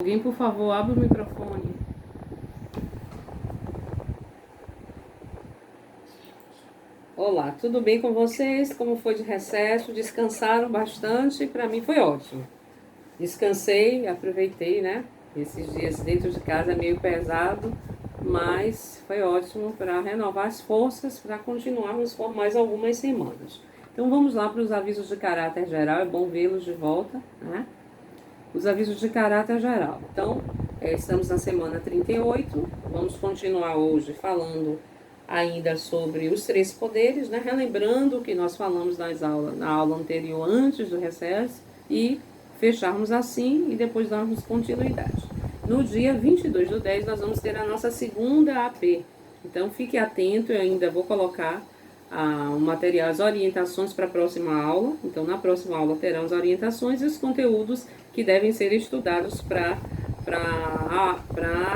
Alguém, por favor, abre o microfone. Olá, tudo bem com vocês? Como foi de recesso? Descansaram bastante? Para mim foi ótimo. Descansei, aproveitei, né? Esses dias dentro de casa é meio pesado, mas foi ótimo para renovar as forças para continuarmos por mais algumas semanas. Então vamos lá para os avisos de caráter geral, é bom vê-los de volta, né? Os avisos de caráter geral. Então, estamos na semana 38, vamos continuar hoje falando ainda sobre os três poderes, né? Relembrando o que nós falamos na aula anterior, antes do recesso, e fecharmos assim e depois darmos continuidade. No dia 22/10, nós vamos ter a nossa segunda AP. Então, fique atento, eu ainda vou colocar o material, as orientações para a próxima aula. Então, na próxima aula terão as orientações e os conteúdos que devem ser estudados para a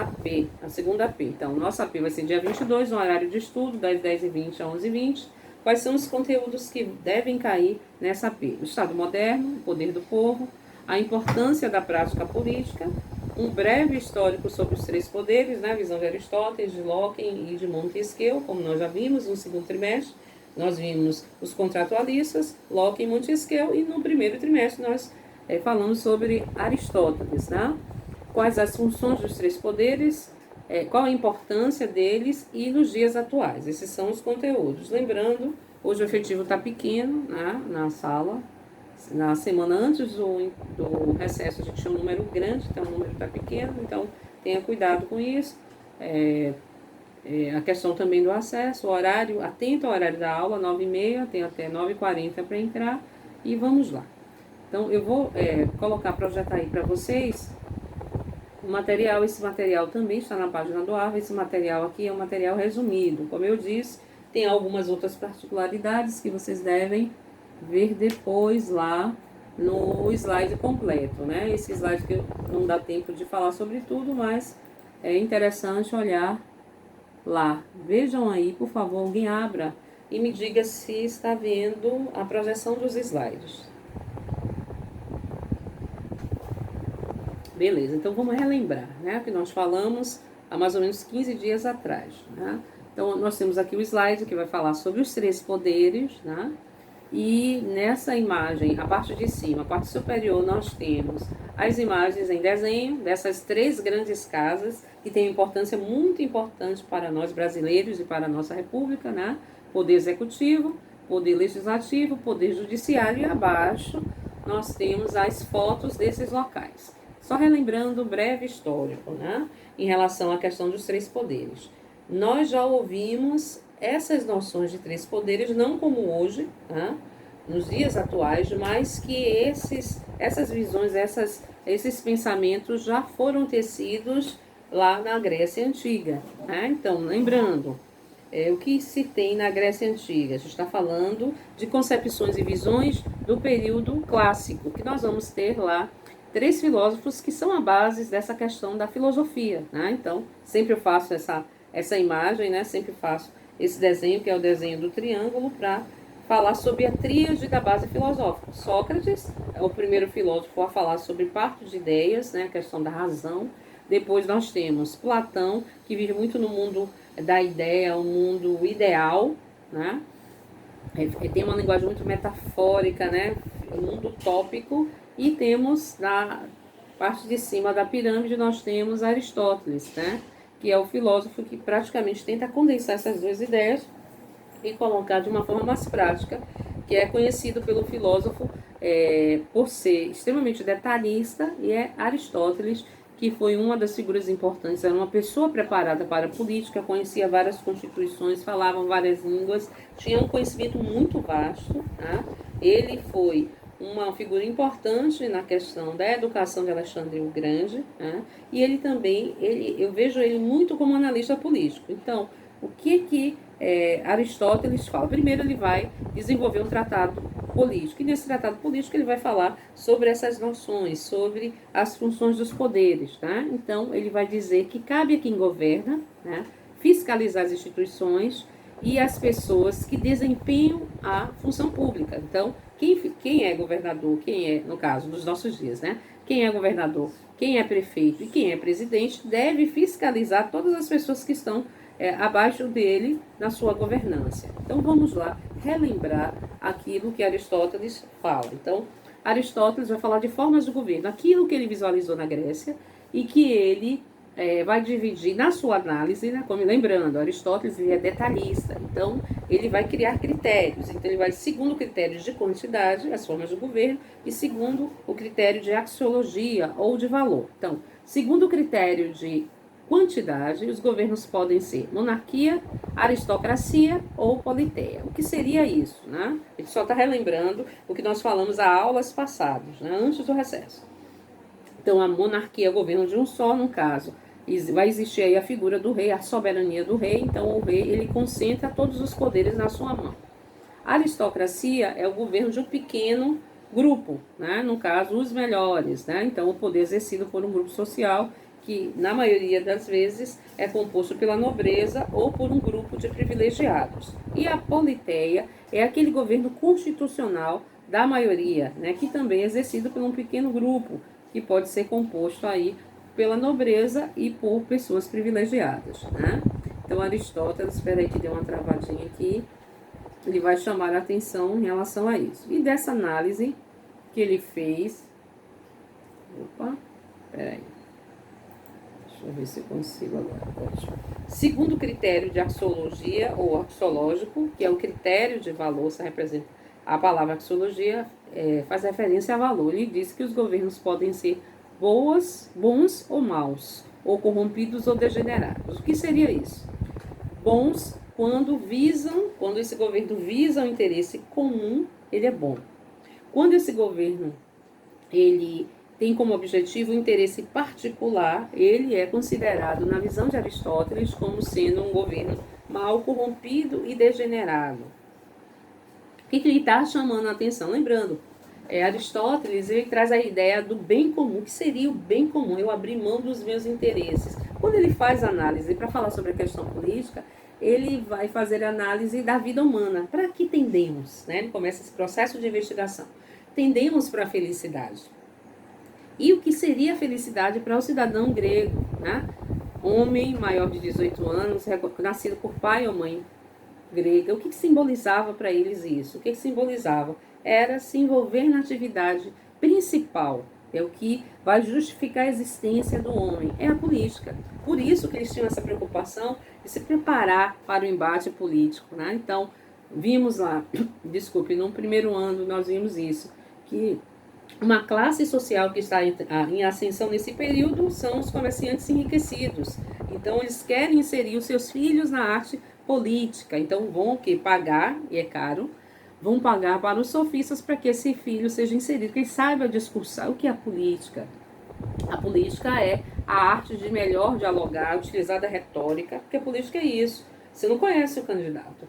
AP, a segunda AP. Então, nossa AP vai ser dia 22, no horário de estudo, das 10h20 a 11h20. Quais são os conteúdos que devem cair nessa AP? O Estado moderno, o poder do povo, a importância da prática política, um breve histórico sobre os três poderes, né? A visão de Aristóteles, de Locke e de Montesquieu, como nós já vimos no segundo trimestre. Nós vimos os contratualistas, Locke e Montesquieu, e no primeiro trimestre nós falamos sobre Aristóteles, né? Quais as funções dos três poderes, qual a importância deles e nos dias atuais. Esses são os conteúdos. Lembrando, hoje o efetivo está pequeno, né, na sala. Na semana antes do recesso a gente tinha um número grande, então o número está pequeno, então tenha cuidado com isso. A questão também do acesso, o horário, atento ao horário da aula, 9h30, tem até 9h40 para entrar, e vamos lá. Então eu vou projetar aí para vocês o material. Esse material também está na página do AVA. Esse material aqui é um material resumido. Como eu disse, tem algumas outras particularidades que vocês devem ver depois lá no slide completo, né? Esse slide que não dá tempo de falar sobre tudo, mas é interessante olhar lá. Vejam aí, por favor, alguém abra e me diga se está vendo a projeção dos slides. Beleza, então vamos relembrar, né, o que nós falamos há mais ou menos 15 dias atrás, né? Então nós temos aqui o slide que vai falar sobre os três poderes, né? E nessa imagem, a parte de cima, a parte superior, nós temos as imagens em desenho dessas três grandes casas que têm importância muito importante para nós brasileiros e para a nossa república, né? Poder executivo, poder legislativo, poder judiciário, e abaixo nós temos as fotos desses locais. Só relembrando um breve histórico, né? Em relação à questão dos três poderes. Nós já ouvimos essas noções de três poderes, não como hoje, tá? Nos dias atuais, mas que essas visões, esses pensamentos já foram tecidos lá na Grécia Antiga, né? Então, lembrando, o que se tem na Grécia Antiga? A gente está falando de concepções e visões do período clássico, que nós vamos ter lá três filósofos que são a base dessa questão da filosofia, né? Então, sempre eu faço essa imagem, né? Sempre faço esse desenho, que é o desenho do triângulo, para falar sobre a tríade da base filosófica. Sócrates é o primeiro filósofo a falar sobre parte de ideias, né? A questão da razão. Depois nós temos Platão, que vive muito no mundo da ideia, o mundo ideal, né? Tem uma linguagem muito metafórica, né? O mundo utópico. E temos na parte de cima da pirâmide, nós temos Aristóteles, né? Que é o filósofo que praticamente tenta condensar essas duas ideias e colocar de uma forma mais prática, que é conhecido pelo filósofo por ser extremamente detalhista, e é Aristóteles, que foi uma das figuras importantes, era uma pessoa preparada para a política, conhecia várias constituições, falava várias línguas, tinha um conhecimento muito vasto, tá? Ele foi uma figura importante na questão da educação de Alexandre o Grande, né? E ele também, eu vejo ele muito como analista político. Então, o que Aristóteles fala? Primeiro ele vai desenvolver um tratado político, e nesse tratado político ele vai falar sobre essas noções, sobre as funções dos poderes, tá? Então, ele vai dizer que cabe a quem governa, né, fiscalizar as instituições e as pessoas que desempenham a função pública. Então, quem é governador, no caso dos nossos dias, né? Quem é governador? quem é prefeito e quem é presidente deve fiscalizar todas as pessoas que estão abaixo dele na sua governança. Então vamos lá relembrar aquilo que Aristóteles fala. Então Aristóteles vai falar de formas de governo, aquilo que ele visualizou na Grécia e que ele vai dividir na sua análise, né? Como lembrando, Aristóteles ele é detalhista, então ele vai criar critérios. Então ele vai segundo critérios de quantidade, as formas de governo, e segundo o critério de axiologia ou de valor. Então, segundo o critério de quantidade, os governos podem ser monarquia, aristocracia ou politeia. O que seria isso, né? A gente só está relembrando o que nós falamos há aulas passadas, né? Antes do recesso. Então, a monarquia é o governo de um só, no caso. Vai existir aí a figura do rei, a soberania do rei. Então, o rei, ele concentra todos os poderes na sua mão. A aristocracia é o governo de um pequeno grupo, né? No caso, os melhores, né? Então, o poder exercido por um grupo social que, na maioria das vezes, é composto pela nobreza ou por um grupo de privilegiados. E a politeia é aquele governo constitucional da maioria, né? Que também é exercido por um pequeno grupo, que pode ser composto aí pela nobreza e por pessoas privilegiadas, né? Então, Aristóteles, espera aí que deu uma travadinha aqui, ele vai chamar a atenção em relação a isso. E dessa análise que ele fez... Opa, peraí. Deixa eu ver se eu consigo agora. Segundo o critério de axiologia ou axiológico, que é o critério de valor, se representa a palavra axiologia, faz referência a valor. Ele diz que os governos podem ser bons ou maus, ou corrompidos ou degenerados. O que seria isso? Bons quando esse governo visa o interesse comum, ele é bom. Quando esse governo ele tem como objetivo o interesse particular, ele é considerado, na visão de Aristóteles, como sendo um governo mal, corrompido e degenerado. O que ele está chamando a atenção? Lembrando, Aristóteles ele traz a ideia do bem comum. O que seria o bem comum? Eu abrir mão dos meus interesses. Quando ele faz análise para falar sobre a questão política, ele vai fazer análise da vida humana. Para que tendemos? Né? Ele começa esse processo de investigação. Tendemos para a felicidade. E o que seria a felicidade para o cidadão grego? Né? Homem maior de 18 anos, nascido por pai ou mãe grega. O que simbolizava para eles isso? O que simbolizava? Era se envolver na atividade principal. É o que vai justificar a existência do homem. É a política. Por isso que eles tinham essa preocupação de se preparar para o embate político. Né? Então, vimos lá, no primeiro ano nós vimos isso, que uma classe social que está em ascensão nesse período são os comerciantes enriquecidos. Então, eles querem inserir os seus filhos na arte política. Então, vão pagar, e é caro, vão pagar para os sofistas para que esse filho seja inserido, que ele saiba discursar. O que é a política? A política é a arte de melhor dialogar, utilizar da retórica, porque a política é isso. Você não conhece o candidato,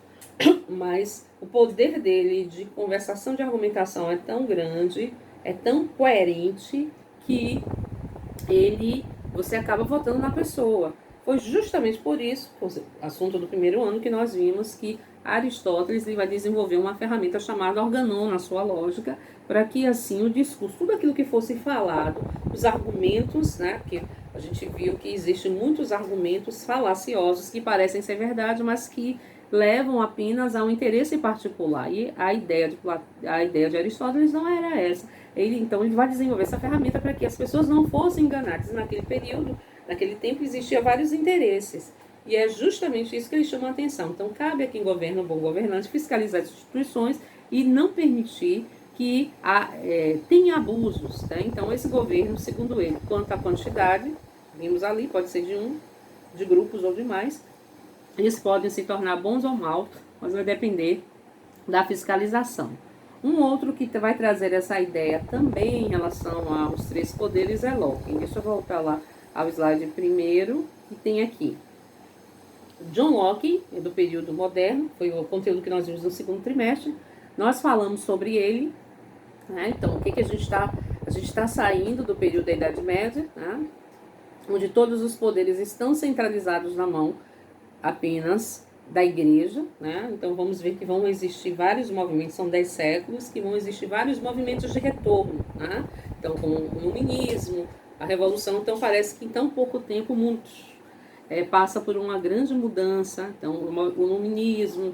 mas o poder dele de conversação, de argumentação é tão grande, é tão coerente, que você acaba votando na pessoa. Foi justamente por isso, assunto do primeiro ano, que nós vimos que Aristóteles vai desenvolver uma ferramenta chamada organon na sua lógica, para que assim o discurso, tudo aquilo que fosse falado, os argumentos, né, porque a gente viu que existem muitos argumentos falaciosos que parecem ser verdade, mas que levam apenas a um interesse particular. E a ideia de Aristóteles não era essa. Então ele vai desenvolver essa ferramenta para que as pessoas não fossem enganadas. Naquele período, naquele tempo, existiam vários interesses. E é justamente isso que ele chama a atenção. Então, cabe a quem governa, um bom governante, fiscalizar as instituições e não permitir que tenha abusos. Tá? Então, esse governo, segundo ele, quanto à quantidade, vimos ali, pode ser de grupos ou de mais, eles podem se tornar bons ou maus, mas vai depender da fiscalização. Um outro que vai trazer essa ideia também em relação aos três poderes é Locke. Deixa eu voltar lá ao slide primeiro, que tem aqui. John Locke, do período moderno, foi o conteúdo que nós vimos no segundo trimestre. Nós falamos sobre ele, né? Então, o que a gente está... A gente está saindo do período da Idade Média, né? Onde todos os poderes estão centralizados na mão apenas da igreja, né? Então vamos ver que vão existir vários movimentos, são 10 séculos, que vão existir vários movimentos de retorno, né? Então como o iluminismo, a revolução. Então parece que em tão pouco tempo o mundo passa por uma grande mudança. Então o iluminismo,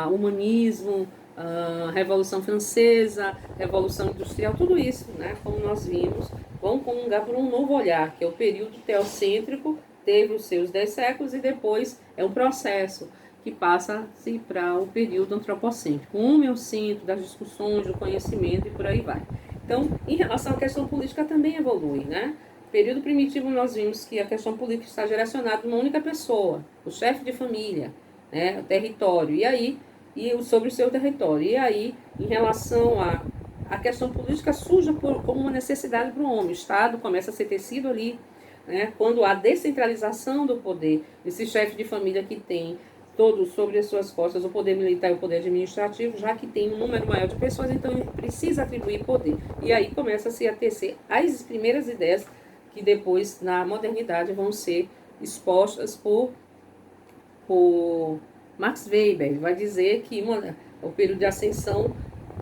o humanismo, a Revolução Francesa, Revolução Industrial, tudo isso, né, como nós vimos, vão comungar por um novo olhar, que é o período teocêntrico, teve os seus 10 séculos e depois é um processo que passa-se para o período antropocêntrico, um homeocentro das discussões, do conhecimento e por aí vai. Então, em relação à questão política também evolui, né? No período primitivo nós vimos que a questão política está direcionada a uma única pessoa, o chefe de família, né, o território, sobre o seu território. E aí, em relação à questão política, surge como uma necessidade para o homem. O Estado começa a ser tecido ali, né, quando há descentralização do poder, esse chefe de família que tem todos sobre as suas costas o poder militar e o poder administrativo, já que tem um número maior de pessoas, então ele precisa atribuir poder. E aí começa-se a tecer as primeiras ideias que depois, na modernidade, vão ser expostas por Max Weber. Ele vai dizer que o período de ascensão,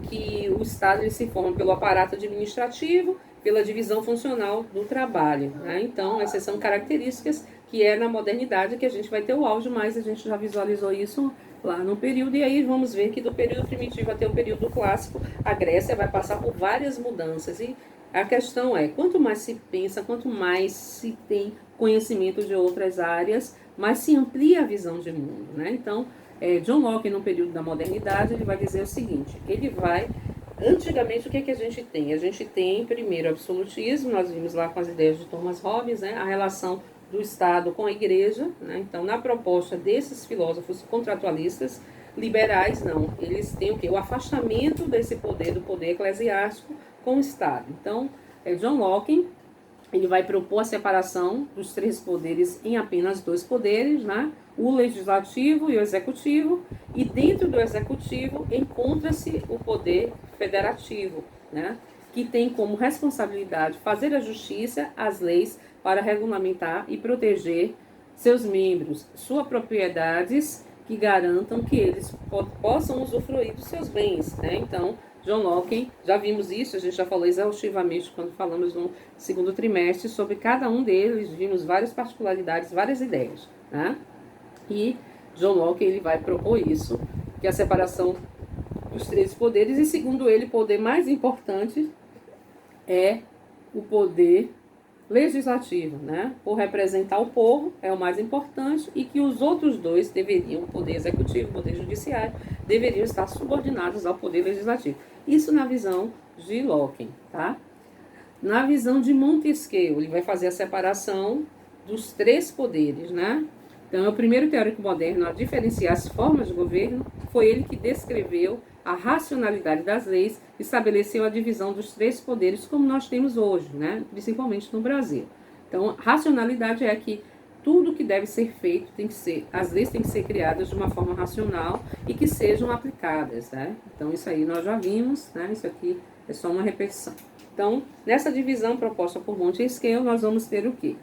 que o Estado ele se forma pelo aparato administrativo, pela divisão funcional do trabalho, né? Então, essas são características que é na modernidade que a gente vai ter o auge, mas a gente já visualizou isso lá no período, e aí vamos ver que do período primitivo até o período clássico, a Grécia vai passar por várias mudanças, e a questão é, quanto mais se pensa, quanto mais se tem conhecimento de outras áreas, mais se amplia a visão de mundo, né? Então, John Locke, no período da modernidade, ele vai dizer o seguinte, antigamente, o que a gente tem? A gente tem, primeiro, o absolutismo, nós vimos lá com as ideias de Thomas Hobbes, né, a relação do Estado com a Igreja, né? Então, na proposta desses filósofos contratualistas, liberais não, eles têm o quê? O afastamento desse poder, do poder eclesiástico com o Estado. Então, John Locke, ele vai propor a separação dos 3 poderes em apenas 2 poderes, né? O legislativo e o executivo, e dentro do executivo encontra-se o poder federativo, né? Que tem como responsabilidade fazer a justiça, as leis, para regulamentar e proteger seus membros, suas propriedades que garantam que eles possam usufruir dos seus bens, né? Então, John Locke, já vimos isso, a gente já falou exaustivamente quando falamos no segundo trimestre sobre cada um deles, vimos várias particularidades, várias ideias, né? E John Locke, ele vai propor isso, que é a separação dos 3 poderes, e segundo ele, o poder mais importante é o poder legislativo, né? Por representar o povo, é o mais importante, e que os outros 2 deveriam, o poder executivo, o poder judiciário, deveriam estar subordinados ao poder legislativo. Isso na visão de Locke, tá? Na visão de Montesquieu, ele vai fazer a separação dos 3 poderes, né? Então, é o primeiro teórico moderno a diferenciar as formas de governo, foi ele que descreveu a racionalidade das leis, estabeleceu a divisão dos 3 poderes como nós temos hoje, né? Principalmente no Brasil. Então, racionalidade é que tudo que deve ser feito as leis têm que ser criadas de uma forma racional e que sejam aplicadas, né? Então, isso aí nós já vimos, né? Isso aqui é só uma repetição. Então, nessa divisão proposta por Montesquieu, nós vamos ter o quê?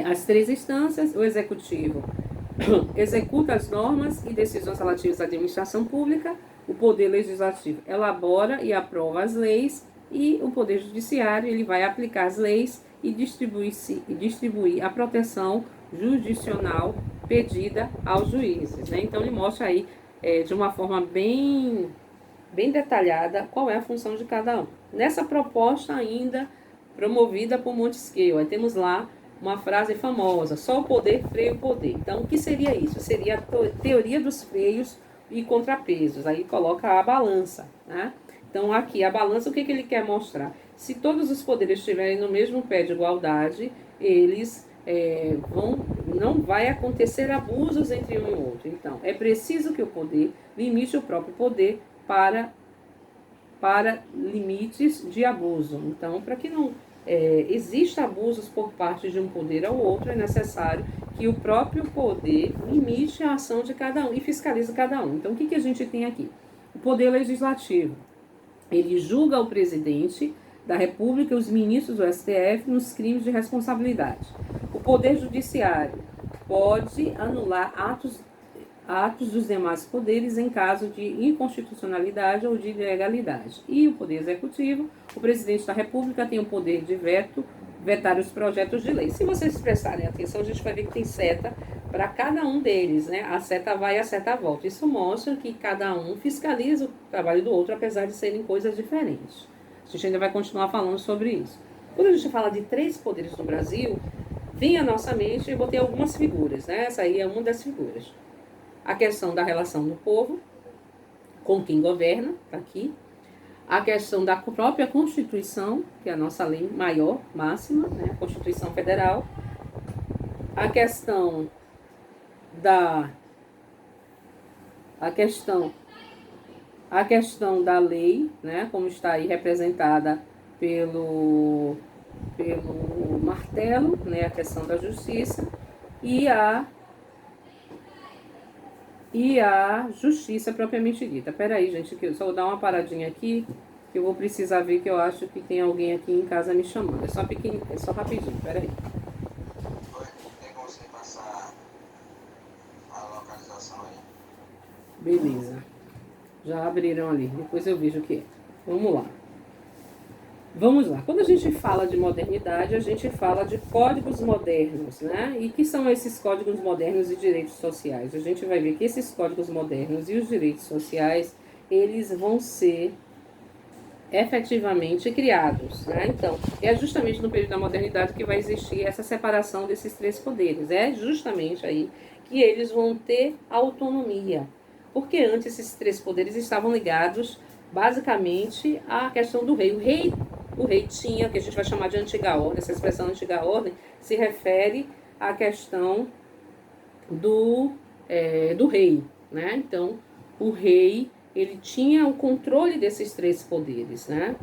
As 3 instâncias, o executivo executa as normas e decisões relativas à administração pública, o poder legislativo elabora e aprova as leis, e o poder judiciário ele vai aplicar as leis e distribuir a proteção jurisdicional pedida aos juízes, né? Então ele mostra aí de uma forma bem detalhada qual é a função de cada um. Nessa proposta ainda promovida por Montesquieu, aí temos lá uma frase famosa, só o poder freia o poder. Então, o que seria isso? Seria a teoria dos freios e contrapesos. Aí coloca a balança, né? Então, aqui, a balança, o que ele quer mostrar? Se todos os poderes estiverem no mesmo pé de igualdade, eles não vai acontecer abusos entre um e outro. Então, é preciso que o poder limite o próprio poder para limites de abuso. Então, para que não exista abusos por parte de um poder ao outro, é necessário que o próprio poder limite a ação de cada um e fiscalize cada um. Então, o que a gente tem aqui? O poder legislativo, ele julga o presidente da República e os ministros do STF nos crimes de responsabilidade. O poder judiciário pode anular atos dos demais poderes em caso de inconstitucionalidade ou de ilegalidade. E o poder executivo, o presidente da República tem o poder de veto vetar os projetos de lei. Se vocês prestarem atenção, a gente vai ver que tem seta para cada um deles, né? A seta vai e a seta volta. Isso mostra que cada um fiscaliza o trabalho do outro, apesar de serem coisas diferentes. A gente ainda vai continuar falando sobre isso. Quando a gente fala de 3 poderes no Brasil, vem à nossa mente, eu botei algumas figuras, né? Essa aí é uma das figuras. A questão da relação do povo com quem governa, tá aqui. A questão da própria Constituição, que é a nossa lei maior, máxima, né? A Constituição Federal. A questão da lei, né? Como está aí representada pelo martelo, né? A questão da justiça e a justiça propriamente dita. Peraí, gente, que eu só vou dar uma paradinha aqui, que eu vou precisar ver, que eu acho que tem alguém aqui em casa me chamando. É só pequenininho, é só rapidinho, peraí. Tem como você passar a localização aí? Beleza. Já abriram ali, depois eu vejo o que é. Vamos lá. Vamos lá. Quando a gente fala de modernidade, a gente fala de códigos modernos, né? E que são esses códigos modernos e direitos sociais? A gente vai ver que esses códigos modernos e os direitos sociais, eles vão ser efetivamente criados, né? Então, é justamente no período da modernidade que vai existir essa separação desses 3 poderes. É justamente aí que eles vão ter autonomia. Porque antes esses 3 poderes estavam ligados basicamente à questão do rei. O rei tinha, que a gente vai chamar de antiga ordem, essa expressão antiga ordem se refere à questão do rei, né? Então, o rei, ele tinha o controle desses 3 poderes, né?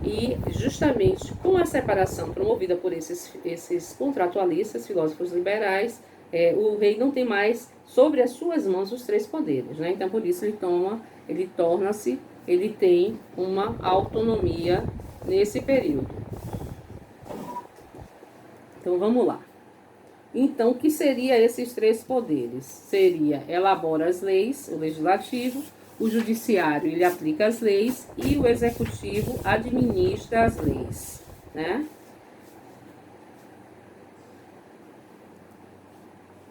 E justamente com a separação promovida por esses contratualistas, filósofos liberais, o rei não tem mais sobre as suas mãos os 3 poderes, né? Então, por isso ele tem uma autonomia nesse período. Então, vamos lá. Então, o que seria esses 3 poderes? Seria, elabora as leis, o legislativo, o judiciário, ele aplica as leis, e o executivo administra as leis, né?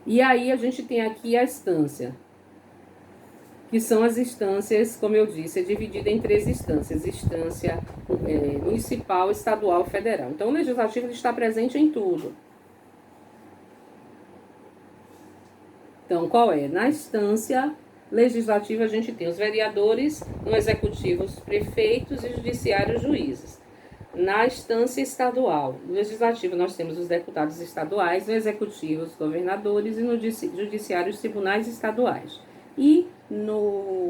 E aí a gente tem aqui a instância, que são as instâncias, como eu disse, é dividida em 3 instâncias: instância municipal, estadual e federal. Então, o legislativo está presente em tudo. Então, qual é? Na instância legislativa, a gente tem os vereadores, no executivo, os prefeitos e judiciário, os juízes. Na instância estadual, no legislativo, nós temos os deputados estaduais, no executivo, os governadores, e no judiciário, os tribunais estaduais. E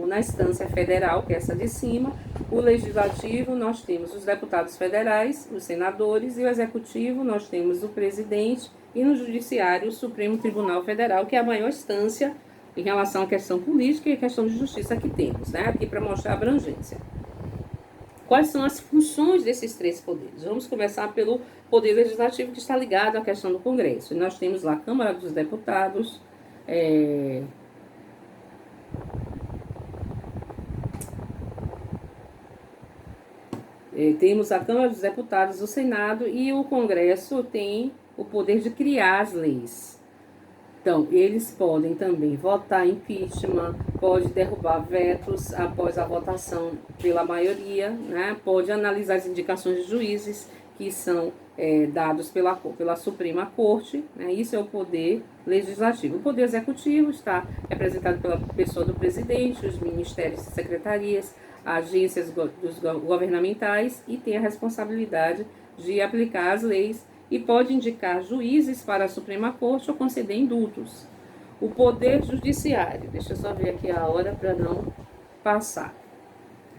na instância federal, que é essa de cima, o legislativo, nós temos os deputados federais, os senadores, e o executivo, nós temos o presidente, e no judiciário, o Supremo Tribunal Federal, que é a maior instância em relação à questão política e à questão de justiça que temos, né? Aqui para mostrar a abrangência. Quais são as funções desses 3 poderes? Vamos começar pelo poder legislativo, que está ligado à questão do Congresso. E nós temos lá a Câmara dos Deputados, temos a Câmara dos Deputados, o Senado, e o Congresso tem o poder de criar as leis. Então, eles podem também votar impeachment, pode derrubar vetos após a votação pela maioria, né? Pode analisar as indicações de juízes que são dados pela Suprema Corte, né? Isso é o poder legislativo. O poder executivo está representado pela pessoa do presidente, os ministérios e secretarias, agências governamentais, e tem a responsabilidade de aplicar as leis e pode indicar juízes para a Suprema Corte ou conceder indultos. O Poder Judiciário, deixa eu só ver aqui a hora para não passar.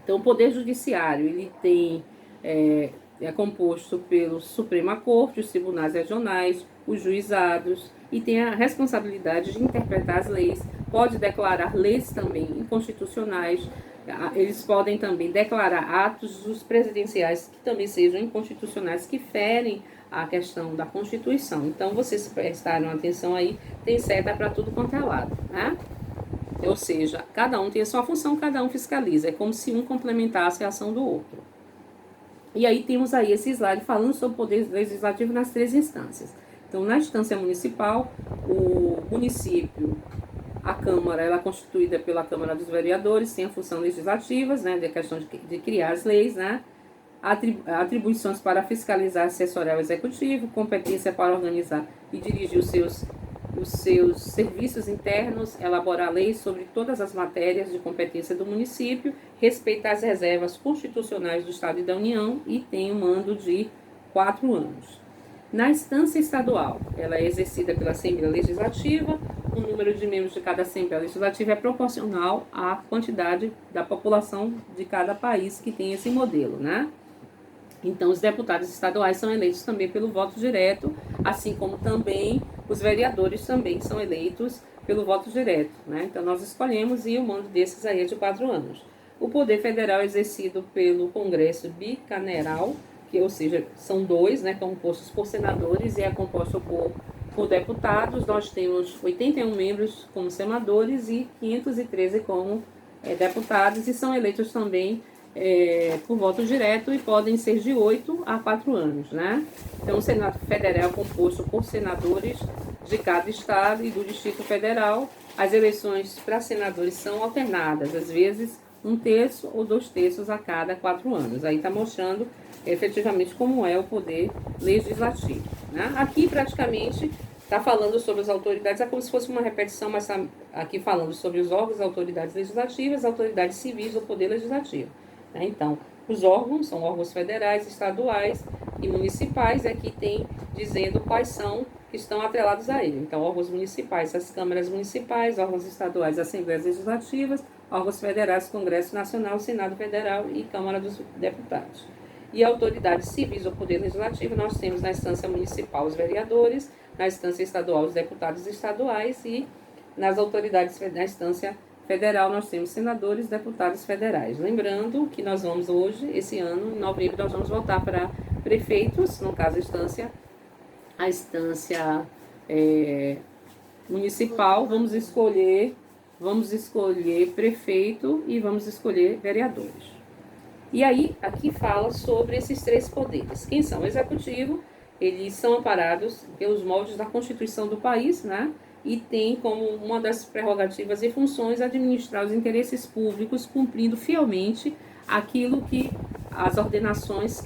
Então, o Poder Judiciário, ele é composto pela Suprema Corte, os tribunais regionais, os juizados, e tem a responsabilidade de interpretar as leis, pode declarar leis também inconstitucionais. Eles podem também declarar atos dos presidenciais que também sejam inconstitucionais, que ferem a questão da Constituição. Então, vocês prestaram atenção aí, tem seta para tudo quanto é lado, né? Ou seja, cada um tem a sua função, cada um fiscaliza. É como se um complementasse a ação do outro. E aí temos aí esse slide falando sobre o poder legislativo nas 3 instâncias. Então, na instância municipal, o município, a Câmara, ela é constituída pela Câmara dos Vereadores, tem a função legislativas, né, de questão de criar as leis, né, atribuições para fiscalizar, assessorar o executivo, competência para organizar e dirigir os seus serviços internos, elaborar leis sobre todas as matérias de competência do município, respeitar as reservas constitucionais do Estado e da União e tem um mando de 4 anos. Na instância estadual, ela é exercida pela Assembleia Legislativa, o número de membros de cada Assembleia Legislativa é proporcional à quantidade da população de cada país que tem esse modelo, né? Então, os deputados estaduais são eleitos também pelo voto direto, assim como também os vereadores também são eleitos pelo voto direto, né? Então, nós escolhemos e o mando desses aí é de 4 anos. O poder federal é exercido pelo Congresso bicameral, que, ou seja, são 2, né, compostos por senadores e é composto por deputados. Nós temos 81 membros como senadores e 513 como deputados e são eleitos também por voto direto e podem ser de 8 a 4 anos, né? Então, o Senado Federal é composto por senadores de cada estado e do Distrito Federal. As eleições para senadores são alternadas, às vezes 1/3 ou 2/3 a cada 4 anos. Aí está mostrando efetivamente como é o poder legislativo, né? Aqui, praticamente, está falando sobre as autoridades, é como se fosse uma repetição, mas está aqui falando sobre os órgãos, autoridades legislativas, autoridades civis do poder legislativo. Então, os órgãos são órgãos federais, estaduais e municipais, aqui tem dizendo quais são que estão atrelados a ele. Então, órgãos municipais, as câmaras municipais, órgãos estaduais, assembleias legislativas, órgãos federais, Congresso Nacional, Senado Federal e Câmara dos Deputados. E autoridades civis do poder legislativo, nós temos na instância municipal os vereadores, na instância estadual os deputados estaduais e nas autoridades na instância federal nós temos senadores, deputados federais. Lembrando que nós vamos hoje, esse ano, em novembro, nós vamos voltar para prefeitos, no caso a instância municipal, vamos escolher prefeito e vamos escolher vereadores. E aí, aqui fala sobre esses 3 poderes. Quem são? O executivo, eles são amparados pelos moldes da Constituição do país, né? E tem como uma das prerrogativas e funções administrar os interesses públicos, cumprindo fielmente aquilo que as ordenações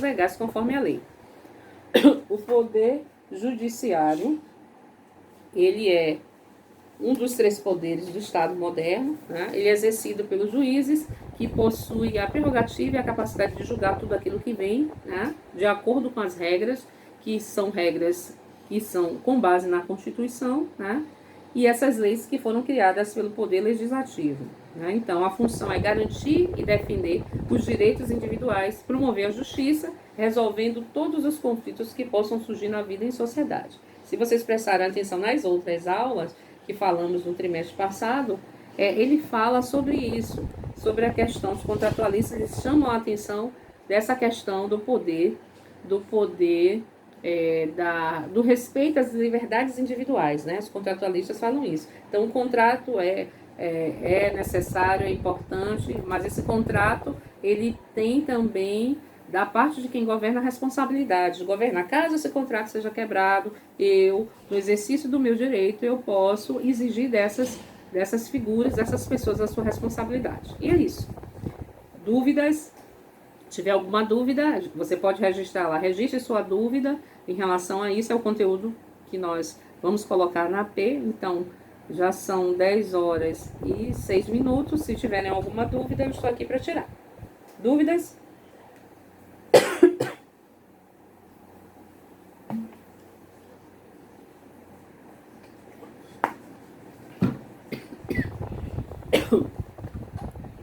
legais conforme a lei. O poder judiciário, ele é um dos 3 poderes do Estado moderno, né? Ele é exercido pelos juízes, que possuem a prerrogativa e a capacidade de julgar tudo aquilo que vem, né? De acordo com as regras, que são com base na Constituição, né? E essas leis que foram criadas pelo Poder Legislativo, né? Então, a função é garantir e defender os direitos individuais, promover a justiça, resolvendo todos os conflitos que possam surgir na vida em sociedade. Se vocês prestarem atenção nas outras aulas que falamos no trimestre passado, ele fala sobre isso, sobre a questão dos contratualistas, eles chamam a atenção dessa questão do poder, do respeito às liberdades individuais, né? Os contratualistas falam isso. Então, o contrato é necessário, é importante, mas esse contrato, ele tem também, da parte de quem governa, a responsabilidade de governar. Caso esse contrato seja quebrado, no exercício do meu direito, eu posso exigir dessas figuras, dessas pessoas, a sua responsabilidade. E é isso. Dúvidas? Se tiver alguma dúvida, você pode registrar lá. Registre sua dúvida em relação a isso. É o conteúdo que nós vamos colocar na AP. Então, já são 10h06. Se tiverem alguma dúvida, eu estou aqui para tirar. Dúvidas?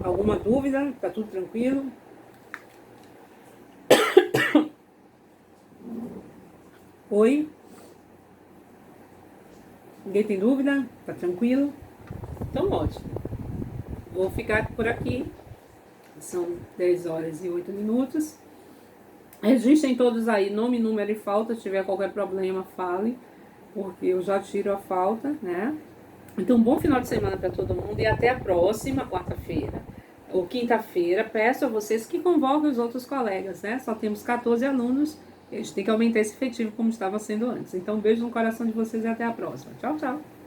Alguma dúvida? Tá tudo tranquilo? Oi? Ninguém tem dúvida? Tá tranquilo? Então, ótimo. Vou ficar por aqui. São 10h08. Registrem todos aí, nome, número e falta. Se tiver qualquer problema, fale, porque eu já tiro a falta, né? Então, bom final de semana para todo mundo e até a próxima quarta-feira, ou quinta-feira, peço a vocês que convoquem os outros colegas, né? Só temos 14 alunos, a gente tem que aumentar esse efetivo como estava sendo antes. Então, um beijo no coração de vocês e até a próxima. Tchau, tchau!